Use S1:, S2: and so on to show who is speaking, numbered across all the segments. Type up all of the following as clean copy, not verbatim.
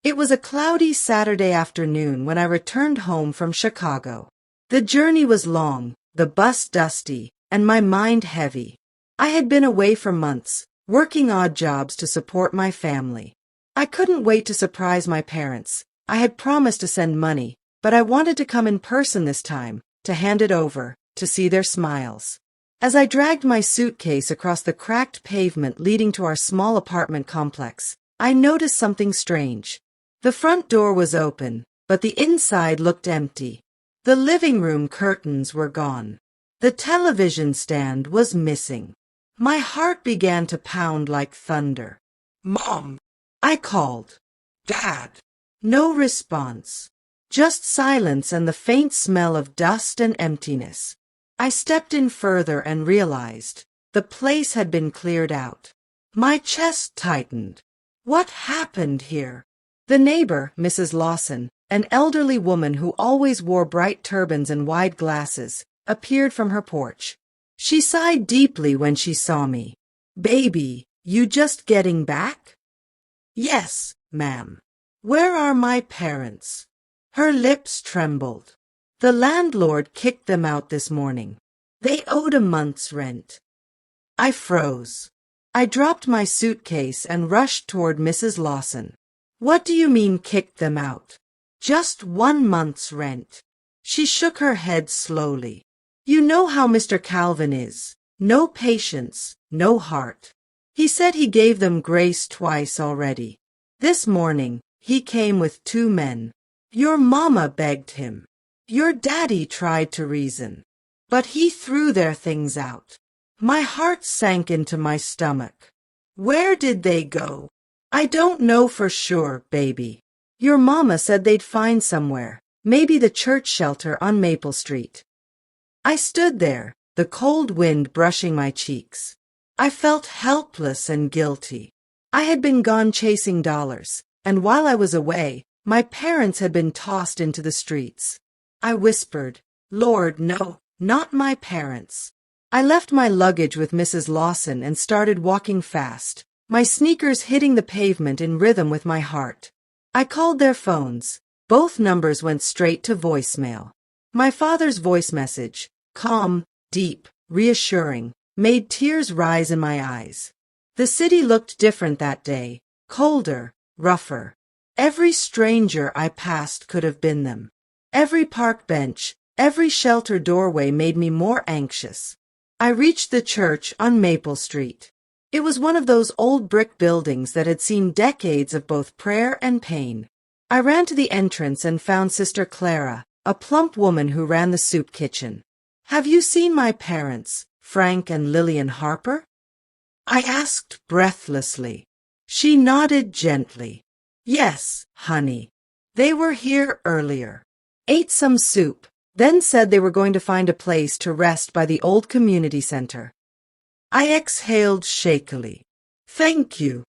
S1: It was a cloudy Saturday afternoon when I returned home from Chicago. The journey was long, the bus dusty, and my mind heavy. I had been away for months, working odd jobs to support my family. I couldn't wait to surprise my parents. I had promised to send money, but I wanted to come in person this time, to hand it over, to see their smiles. As I dragged my suitcase across the cracked pavement leading to our small apartment complex, I noticed something strange. The front door was open, but the inside looked empty. The living room curtains were gone. The television stand was missing. My heart began to pound like thunder.
S2: "Mom!"
S1: I called.
S2: "Dad!"
S1: No response. Just silence and the faint smell of dust and emptiness. I stepped in further and realized the place had been cleared out. My chest tightened. What happened here? The neighbor, Mrs. Lawson, an elderly woman who always wore bright turbans and wide glasses, appeared from her porch. She sighed deeply when she saw me. "Baby, you just getting back?" "Yes, ma'am." "Where are my parents?" Her lips trembled. "The landlord kicked them out this morning. They owed a month's rent." I froze. I dropped my suitcase and rushed toward Mrs. Lawson. "What do you mean kicked them out?" "Just 1 month's rent." She shook her head slowly. "You know how Mr. Calvin is. No patience, no heart. He said he gave them grace twice already. This morning, he came with 2 men. Your mama begged him. Your daddy tried to reason. But he threw their things out." My heart sank into my stomach. "Where did they go?" "I don't know for sure, baby. Your mama said they'd find somewhere, maybe the church shelter on Maple Street." I stood there, the cold wind brushing my cheeks. I felt helpless and guilty. I had been gone chasing dollars, and while I was away, my parents had been tossed into the streets. I whispered, "Lord, no, not my parents." I left my luggage with Mrs. Lawson and started walking fast, my sneakers hitting the pavement in rhythm with my heart. I called their phones. Both numbers went straight to voicemail. My father's voice message, calm, deep, reassuring, made tears rise in my eyes. The city looked different that day, colder, rougher. Every stranger I passed could have been them. Every park bench, every shelter doorway made me more anxious. I reached the church on Maple Street. It was one of those old brick buildings that had seen decades of both prayer and pain. I ran to the entrance and found Sister Clara, a plump woman who ran the soup kitchen. "Have you seen my parents, Frank and Lillian Harper?" I asked breathlessly. She nodded gently. "Yes, honey. They were here earlier. Ate some soup, then said they were going to find a place to rest by the old community center." I exhaled shakily. "Thank you."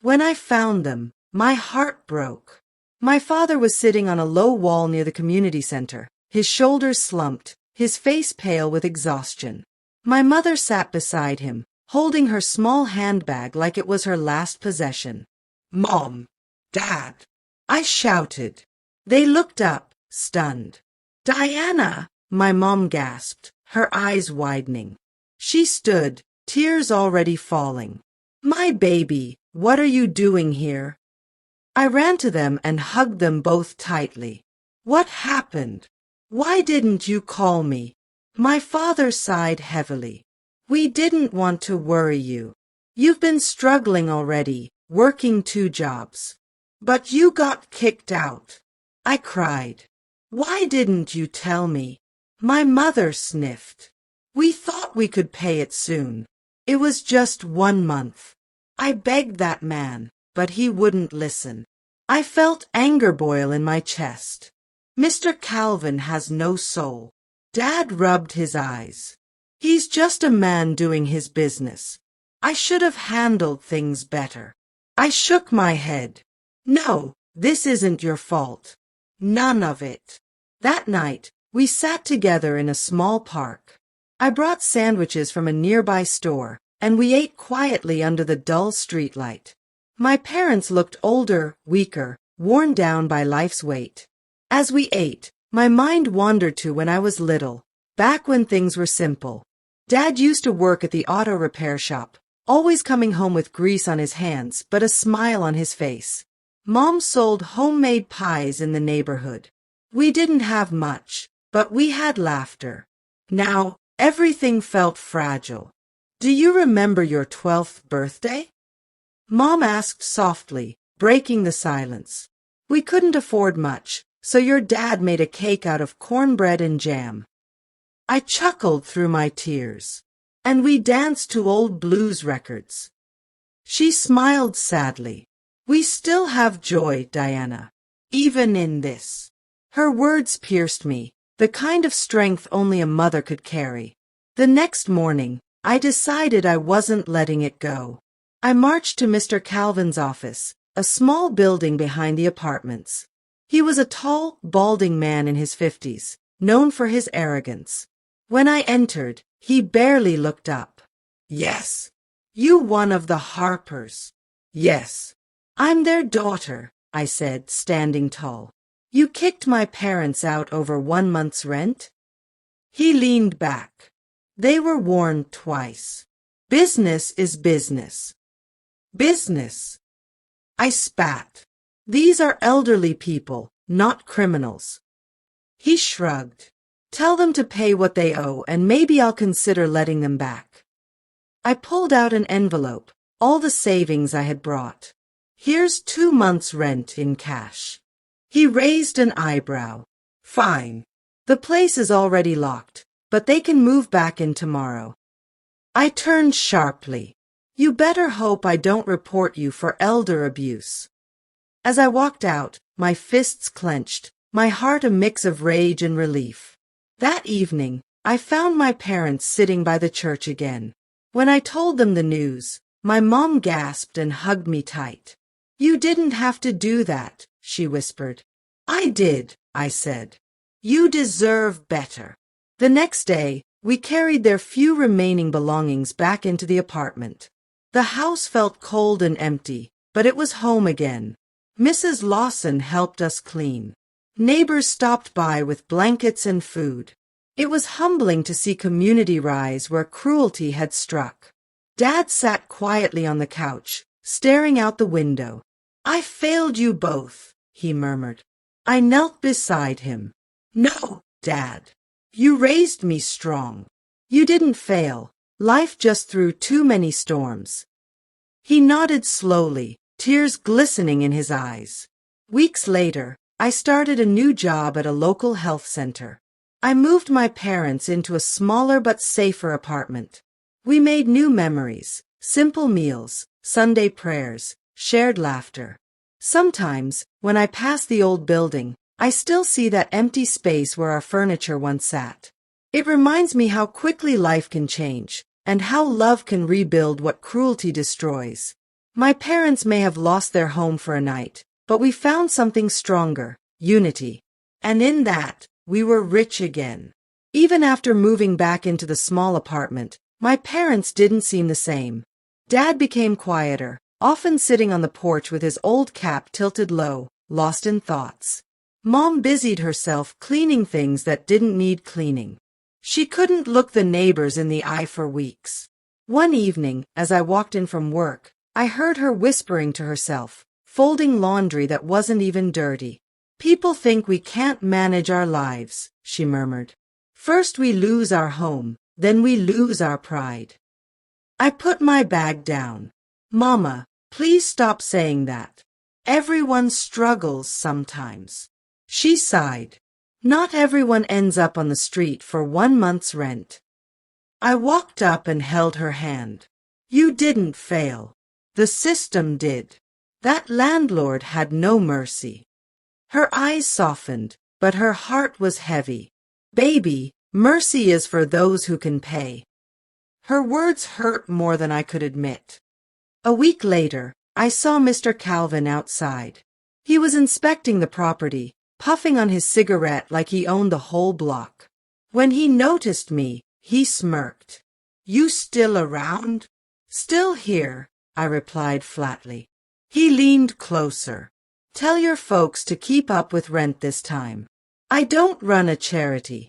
S1: When I found them, my heart broke. My father was sitting on a low wall near the community center, his shoulders slumped, his face pale with exhaustion. My mother sat beside him, holding her small handbag like it was her last possession.
S2: "Mom! Dad!"
S1: I shouted. They looked up, stunned. "Diana!" my mom gasped, her eyes widening. She stood, tears already falling. "My baby, what are you doing here?" I ran to them and hugged them both tightly. "What happened? Why didn't you call me?" My father sighed heavily. "We didn't want to worry you. You've been struggling already, working 2 jobs. But you got kicked out." I cried. "Why didn't you tell me?" My mother sniffed. "We thought we could pay it soon. It was just 1 month. I begged that man, but he wouldn't listen." I felt anger boil in my chest. "Mr. Calvin has no soul." Dad rubbed his eyes. "He's just a man doing his business. I should have handled things better." I shook my head. "No, this isn't your fault. None of it." That night, we sat together in a small park. I brought sandwiches from a nearby store, and we ate quietly under the dull streetlight. My parents looked older, weaker, worn down by life's weight. As we ate, my mind wandered to when I was little, back when things were simple. Dad used to work at the auto repair shop, always coming home with grease on his hands but a smile on his face. Mom sold homemade pies in the neighborhood. We didn't have much, but we had laughter. Now, everything felt fragile. Do you remember your 12th birthday? Mom asked softly, breaking the silence. We couldn't afford much, so your dad made a cake out of cornbread and jam. I chuckled through my tears. And we danced to old blues records. She smiled sadly. We still have joy, Diana, even in this. Her words pierced me, the kind of strength only a mother could carry. The next morning, I decided I wasn't letting it go. I marched to Mr. Calvin's office, a small building behind the apartments. He was a tall, balding man in his 50s, known for his arrogance. When I entered, he barely looked up.
S2: Yes.
S1: You one of the Harpers?
S2: Yes.
S1: I'm their daughter, I said, standing tall. You kicked my parents out over 1 month's rent? He leaned back. They were warned twice. Business is business. Business. I spat. These are elderly people, not criminals. He shrugged. Tell them to pay what they owe and maybe I'll consider letting them back. I pulled out an envelope, all the savings I had brought. Here's 2 months' rent in cash. He raised an eyebrow.
S2: Fine.
S1: The place is already locked, but they can move back in tomorrow. I turned sharply. You better hope I don't report you for elder abuse. As I walked out, my fists clenched, my heart a mix of rage and relief. That evening, I found my parents sitting by the church again. When I told them the news, my mom gasped and hugged me tight. You didn't have to do that, she whispered. I did, I said. You deserve better. The next day, we carried their few remaining belongings back into the apartment. The house felt cold and empty, but it was home again. Mrs. Lawson helped us clean. Neighbors stopped by with blankets and food. It was humbling to see community rise where cruelty had struck. Dad sat quietly on the couch, staring out the window. I failed you both, he murmured. I knelt beside him. No, Dad. You raised me strong. You didn't fail. Life just threw too many storms. He nodded slowly, tears glistening in his eyes. Weeks later, I started a new job at a local health center. I moved my parents into a smaller but safer apartment. We made new memories, simple meals, Sunday prayers, shared laughter. Sometimes, when I pass the old building, I still see that empty space where our furniture once sat. It reminds me how quickly life can change, and how love can rebuild what cruelty destroys. My parents may have lost their home for a night, but we found something stronger, unity. And in that, we were rich again. Even after moving back into the small apartment, my parents didn't seem the same. Dad became quieter, often sitting on the porch with his old cap tilted low, lost in thoughts. Mom busied herself cleaning things that didn't need cleaning. She couldn't look the neighbors in the eye for weeks. One evening, as I walked in from work, I heard her whispering to herself, folding laundry that wasn't even dirty. People think we can't manage our lives, she murmured. First we lose our home, then we lose our pride. I put my bag down. Mama, please stop saying that. Everyone struggles sometimes. She sighed. Not everyone ends up on the street for 1 month's rent. I walked up and held her hand. You didn't fail. The system did. That landlord had no mercy. Her eyes softened, but her heart was heavy. Baby, mercy is for those who can pay. Her words hurt more than I could admit. A week later, I saw Mr. Calvin outside. He was inspecting the property, puffing on his cigarette like he owned the whole block. When he noticed me, he smirked. You still around? Still here, I replied flatly. He leaned closer. Tell your folks to keep up with rent this time. I don't run a charity.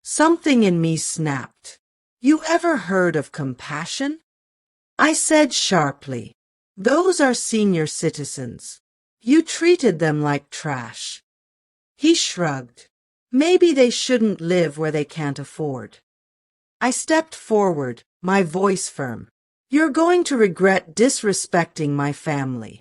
S1: Something in me snapped. You ever heard of compassion? I said sharply. Those are senior citizens. You treated them like trash. He shrugged. Maybe they shouldn't live where they can't afford. I stepped forward, my voice firm. You're going to regret disrespecting my family.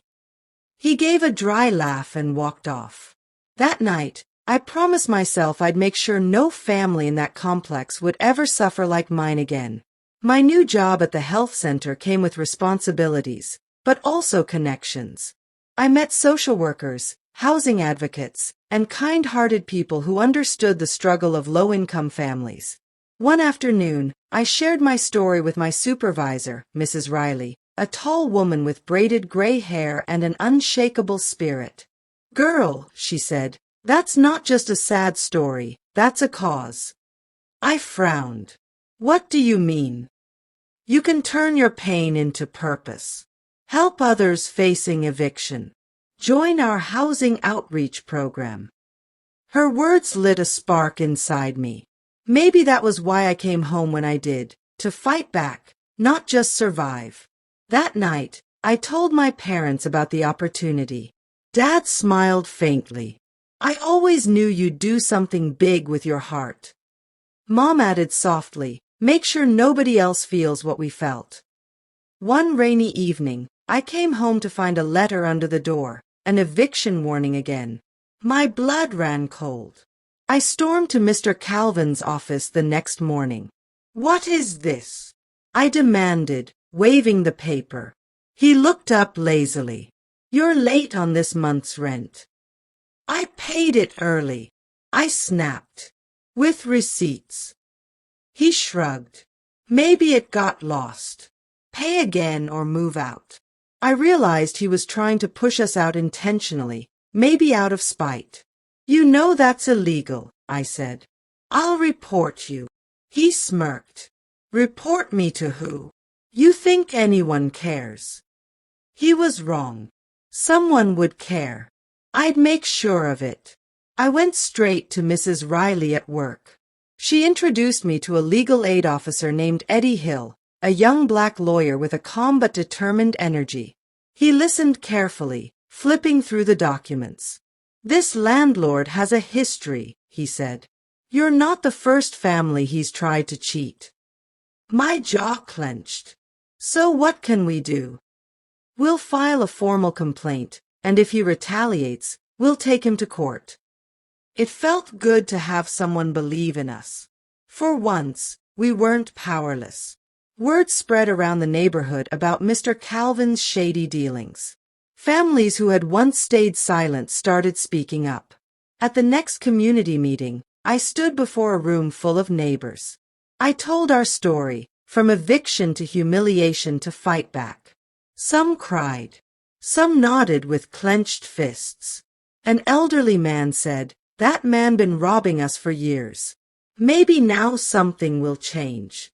S1: He gave a dry laugh and walked off. That night, I promised myself I'd make sure no family in that complex would ever suffer like mine again. My new job at the health center came with responsibilities, but also connections. I met social workers, housing advocates, and kind-hearted people who understood the struggle of low-income families. One afternoon, I shared my story with my supervisor, Mrs. Riley, a tall woman with braided gray hair and an unshakable spirit. Girl, she said, that's not just a sad story, that's a cause. I frowned. What do you mean? You can turn your pain into purpose. Help others facing eviction. Join our housing outreach program. Her words lit a spark inside me. Maybe that was why I came home when I did, to fight back, not just survive. That night, I told my parents about the opportunity. Dad smiled faintly. I always knew you'd do something big with your heart. Mom added softly, make sure nobody else feels what we felt. One rainy evening, I came home to find a letter under the door, an eviction warning again. My blood ran cold. I stormed to Mr. Calvin's office the next morning. What is this? I demanded, waving the paper. He looked up lazily. You're late on this month's rent. I paid it early. I snapped. With receipts. He shrugged. Maybe it got lost. Pay again or move out. I realized he was trying to push us out intentionally, maybe out of spite. You know that's illegal, I said. I'll report you. He smirked. Report me to who? You think anyone cares? He was wrong. Someone would care. I'd make sure of it. I went straight to Mrs. Riley at work. She introduced me to a legal aid officer named Eddie Hill, a young black lawyer with a calm but determined energy. He listened carefully, flipping through the documents. This landlord has a history, he said. You're not the first family he's tried to cheat. My jaw clenched. So what can we do? We'll file a formal complaint, and if he retaliates, we'll take him to court. It felt good to have someone believe in us. For once, we weren't powerless. Word spread around the neighborhood about Mr. Calvin's shady dealings. Families who had once stayed silent started speaking up. At the next community meeting, I stood before a room full of neighbors. I told our story, from eviction to humiliation to fight back. Some cried. Some nodded with clenched fists. An elderly man said, that man been robbing us for years. Maybe now something will change.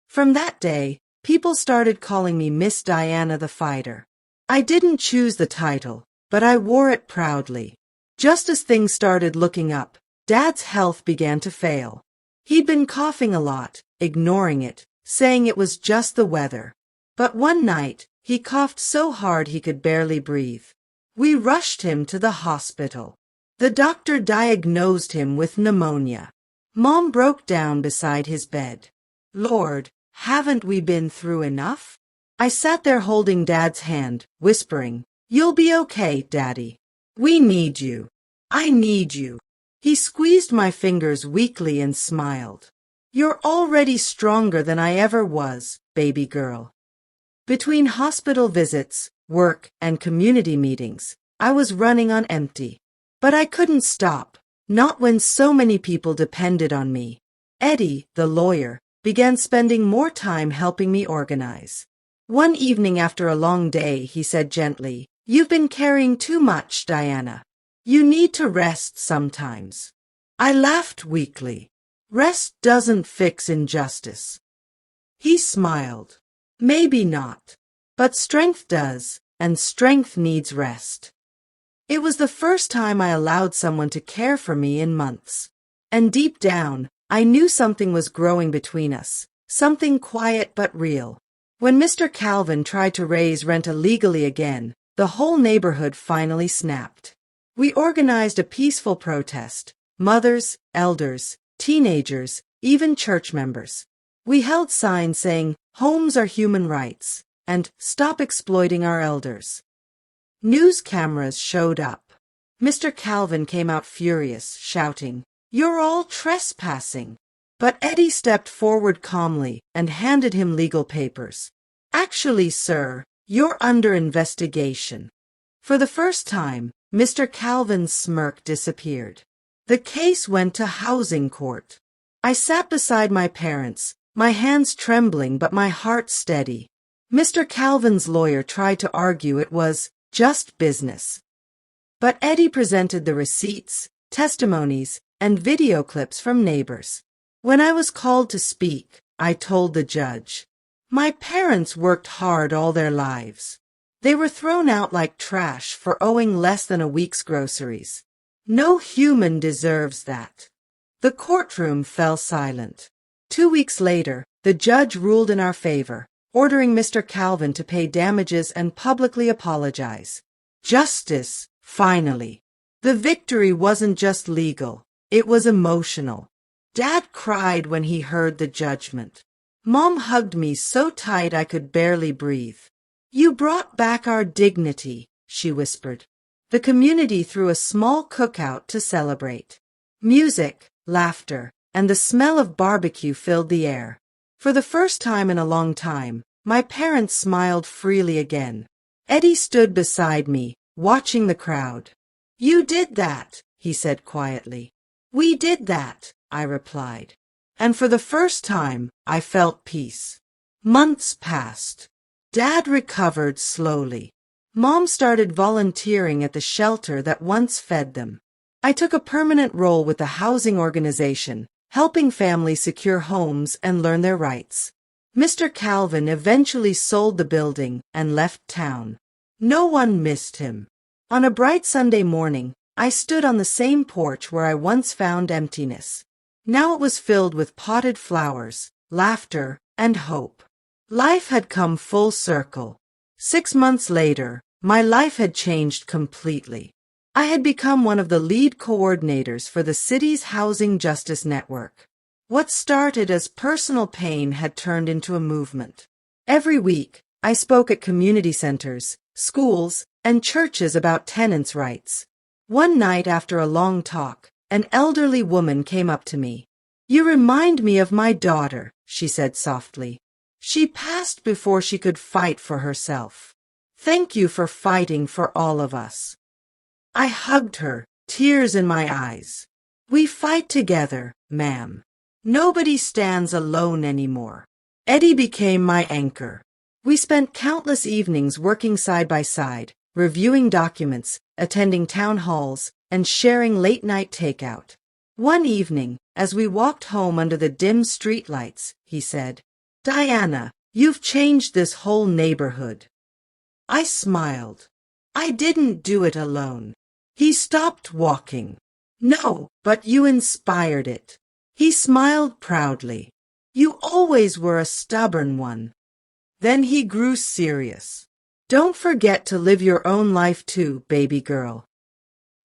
S1: From that day, people started calling me Miss Diana the Fighter. I didn't choose the title, but I wore it proudly. Just as things started looking up, Dad's health began to fail. He'd been coughing a lot, ignoring it, saying it was just the weather. But one night, he coughed so hard he could barely breathe. We rushed him to the hospital. The doctor diagnosed him with pneumonia. Mom broke down beside his bed. Lord, haven't we been through enough? I sat there holding Dad's hand, whispering, You'll be okay, Daddy. We need you. I need you. He squeezed my fingers weakly and smiled. You're already stronger than I ever was, baby girl. Between hospital visits, work, and community meetings, I was running on empty. But I couldn't stop, not when so many people depended on me. Eddie, the lawyer, began spending more time helping me organize. One evening after a long day, he said gently, You've been carrying too much, Diana. You need to rest sometimes. I laughed weakly. Rest doesn't fix injustice. He smiled. Maybe not. But strength does, and strength needs rest. It was the first time I allowed someone to care for me in months. And deep down, I knew something was growing between us, something quiet but real. When Mr. Calvin tried to raise rent illegally again, the whole neighborhood finally snapped. We organized a peaceful protest. Mothers, elders, teenagers, even church members. We held signs saying, "Homes are human rights," and "Stop exploiting our elders." News cameras showed up. Mr. Calvin came out furious, shouting, "You're all trespassing." But Eddie stepped forward calmly and handed him legal papers. "Actually, sir, you're under investigation." For the first time, Mr. Calvin's smirk disappeared. The case went to housing court. I sat beside my parents, my hands trembling but my heart steady. Mr. Calvin's lawyer tried to argue it was just business. But Eddie presented the receipts, testimonies, and video clips from neighbors. When I was called to speak, I told the judge, "My parents worked hard all their lives. They were thrown out like trash for owing less than a week's groceries. No human deserves that." The courtroom fell silent. 2 weeks later, the judge ruled in our favor, ordering Mr. Calvin to pay damages and publicly apologize. Justice, finally. The victory wasn't just legal, it was emotional. Dad cried when he heard the judgment. Mom hugged me so tight I could barely breathe. "You brought back our dignity," she whispered. The community threw a small cookout to celebrate. Music, laughter, and the smell of barbecue filled the air. For the first time in a long time, my parents smiled freely again. Eddie stood beside me, watching the crowd. "You did that," he said quietly. "We did that," I replied. And for the first time, I felt peace. Months passed. Dad recovered slowly. Mom started volunteering at the shelter that once fed them. I took a permanent role with the housing organization, helping families secure homes and learn their rights. Mr. Calvin eventually sold the building and left town. No one missed him. On a bright Sunday morning, I stood on the same porch where I once found emptiness. Now it was filled with potted flowers, laughter, and hope. Life had come full circle. 6 months later, my life had changed completely. I had become one of the lead coordinators for the city's Housing Justice Network. What started as personal pain had turned into a movement. Every week, I spoke at community centers, schools, and churches about tenants' rights. One night after a long talk, an elderly woman came up to me. "You remind me of my daughter," she said softly. "She passed before she could fight for herself. Thank you for fighting for all of us." I hugged her, tears in my eyes. "We fight together, ma'am. Nobody stands alone anymore." Eddie became my anchor. We spent countless evenings working side by side, reviewing documents, attending town halls, and sharing late-night takeout. One evening, as we walked home under the dim streetlights, he said, "Diana, you've changed this whole neighborhood." I smiled. "I didn't do it alone." He stopped walking. "No, but you inspired it." He smiled proudly. "You always were a stubborn one." Then he grew serious. "Don't forget to live your own life too, baby girl."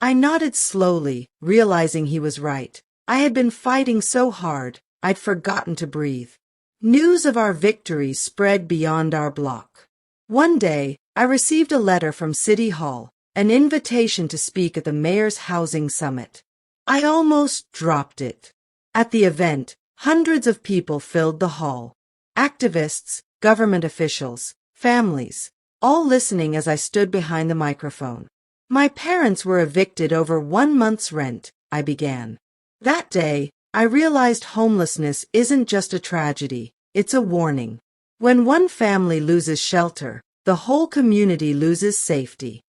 S1: I nodded slowly, realizing he was right. I had been fighting so hard, I'd forgotten to breathe. News of our victory spread beyond our block. One day, I received a letter from City Hall, an invitation to speak at the Mayor's Housing Summit. I almost dropped it. At the event, hundreds of people filled the hall. Activists, government officials, families, all listening as I stood behind the microphone. "My parents were evicted over 1 month's rent," I began. That day, I realized homelessness isn't just a tragedy, it's a warning. When one family loses shelter, the whole community loses safety.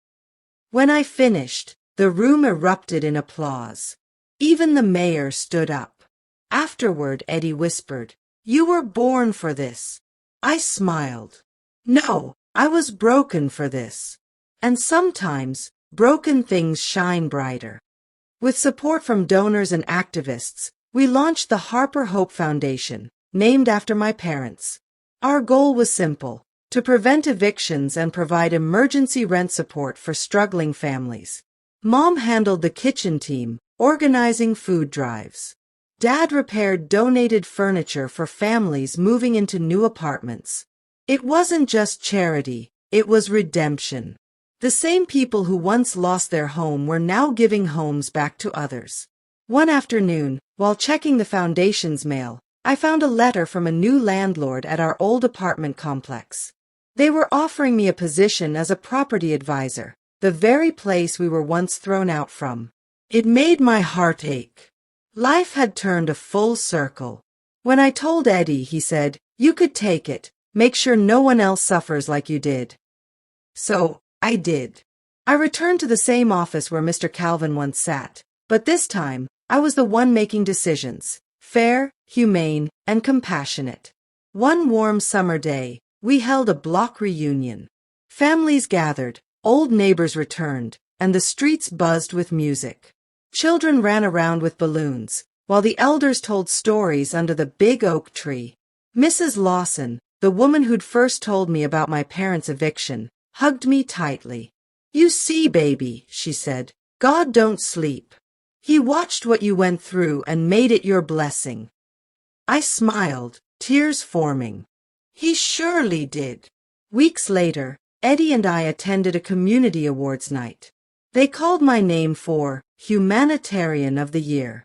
S1: When I finished, the room erupted in applause. Even the mayor stood up. Afterward, Eddie whispered, "You were born for this." I smiled. "No, I was broken for this." And sometimes, broken things shine brighter. With support from donors and activists, we launched the Harper Hope Foundation, named after my parents. Our goal was simple: to prevent evictions and provide emergency rent support for struggling families. Mom handled the kitchen team, organizing food drives. Dad repaired donated furniture for families moving into new apartments. It wasn't just charity, it was redemption. The same people who once lost their home were now giving homes back to others. One afternoon, while checking the foundation's mail, I found a letter from a new landlord at our old apartment complex. They were offering me a position as a property advisor, the very place we were once thrown out from. It made my heart ache. Life had turned a full circle. When I told Eddie, he said, "You could take it. Make sure no one else suffers like you did." So, I did. I returned to the same office where Mr. Calvin once sat, but this time, I was the one making decisions, fair, humane, and compassionate. One warm summer day, we held a block reunion. Families gathered, old neighbors returned, and the streets buzzed with music. Children ran around with balloons, while the elders told stories under the big oak tree. Mrs. Lawson, the woman who'd first told me about my parents' eviction, hugged me tightly. "You see, baby," she said, "God don't sleep. He watched what you went through and made it your blessing." I smiled, tears forming. He surely did. Weeks later, Eddie and I attended a community awards night. They called my name for Humanitarian of the Year.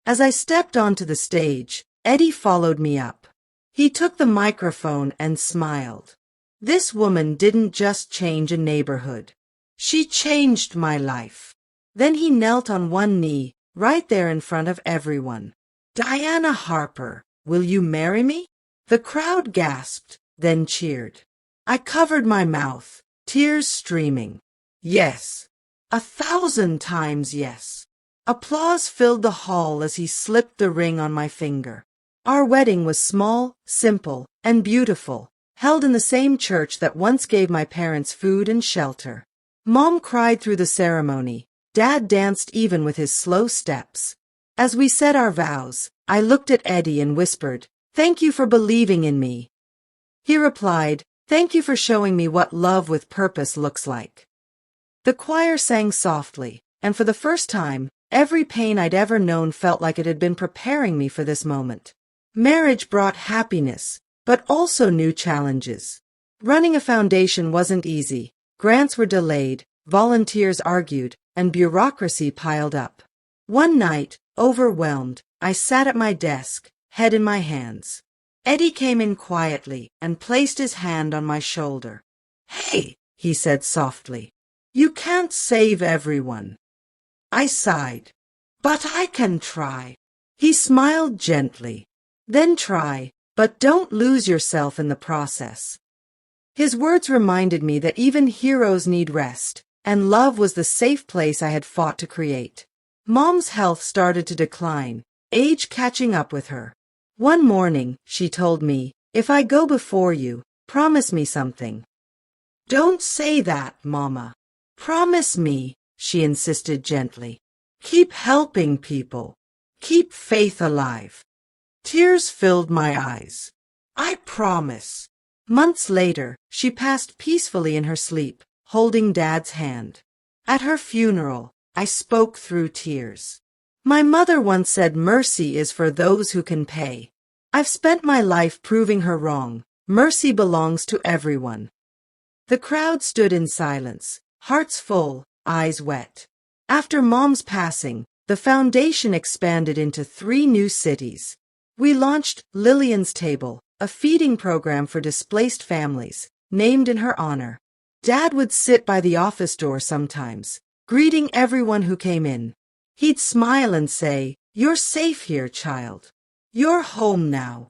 S1: As I stepped onto the stage, Eddie followed me up. He took the microphone and smiled. This woman didn't just change a neighborhood. She changed my life. Then he knelt on one knee, right there in front of everyone. "Diana Harper, will you marry me?" The crowd gasped, then cheered. I covered my mouth, tears streaming. Yes. 1,000 times yes. Applause filled the hall as he slipped the ring on my finger. Our wedding was small, simple, and beautiful, held in the same church that once gave my parents food and shelter. Mom cried through the ceremony. Dad danced even with his slow steps. As we said our vows, I looked at Eddie and whispered, "Thank you for believing in me." He replied, "Thank you for showing me what love with purpose looks like." The choir sang softly, and for the first time, every pain I'd ever known felt like it had been preparing me for this moment. Marriage brought happiness, but also new challenges. Running a foundation wasn't easy. Grants were delayed, volunteers argued, and bureaucracy piled up. One night, overwhelmed, I sat at my desk, head in my hands. Eddie came in quietly and placed his hand on my shoulder. "Hey," he said softly, "you can't save everyone." I sighed. "But I can try." He smiled gently. "Then try, but don't lose yourself in the process." His words reminded me that even heroes need rest, and love was the safe place I had fought to create. Mom's health started to decline, age catching up with her. One morning, she told me, "If I go before you, promise me something." "Don't say that, Mama. Promise me," she insisted gently. "Keep helping people. Keep faith alive." Tears filled my eyes. "I promise." Months later, she passed peacefully in her sleep, holding Dad's hand. At her funeral, I spoke through tears. My mother once said mercy is for those who can pay. I've spent my life proving her wrong. Mercy belongs to everyone. The crowd stood in silence, hearts full, eyes wet. After Mom's passing, the foundation expanded into 3 new cities. We launched Lillian's Table, a feeding program for displaced families, named in her honor. Dad would sit by the office door sometimes, greeting everyone who came in. He'd smile and say, "You're safe here, child. You're home now."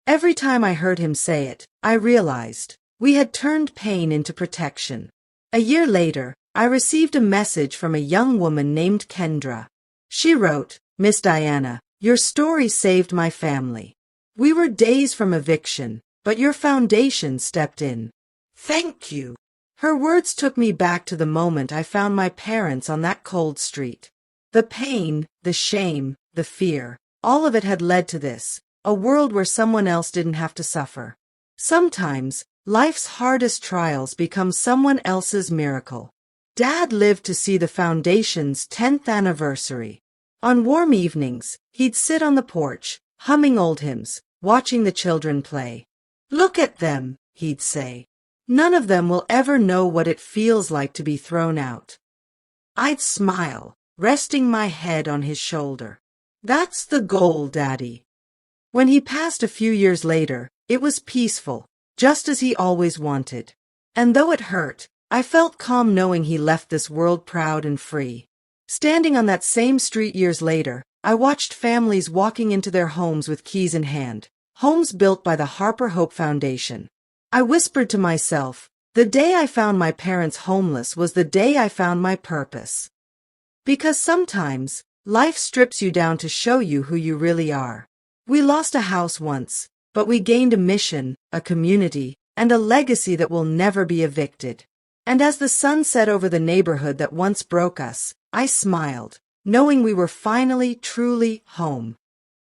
S1: Every time I heard him say it, I realized we had turned pain into protection. A year later, I received a message from a young woman named Kendra. She wrote, "Miss Diana, your story saved my family. We were days from eviction, but your foundation stepped in. Thank you." Her words took me back to the moment I found my parents on that cold street. The pain, the shame, the fear, all of it had led to this, a world where someone else didn't have to suffer. Sometimes, life's hardest trials become someone else's miracle. Dad lived to see the Foundation's 10th anniversary. On warm evenings, he'd sit on the porch, humming old hymns, watching the children play. "Look at them," he'd say. "None of them will ever know what it feels like to be thrown out." I'd smile, resting my head on his shoulder. "That's the goal, Daddy." When he passed a few years later, it was peaceful, just as he always wanted. And though it hurt, I felt calm knowing he left this world proud and free. Standing on that same street years later, I watched families walking into their homes with keys in hand, homes built by the Harper Hope Foundation. I whispered to myself, the day I found my parents homeless was the day I found my purpose. Because sometimes, life strips you down to show you who you really are. We lost a house once, but we gained a mission, a community, and a legacy that will never be evicted. And as the sun set over the neighborhood that once broke us, I smiled, knowing we were finally truly home.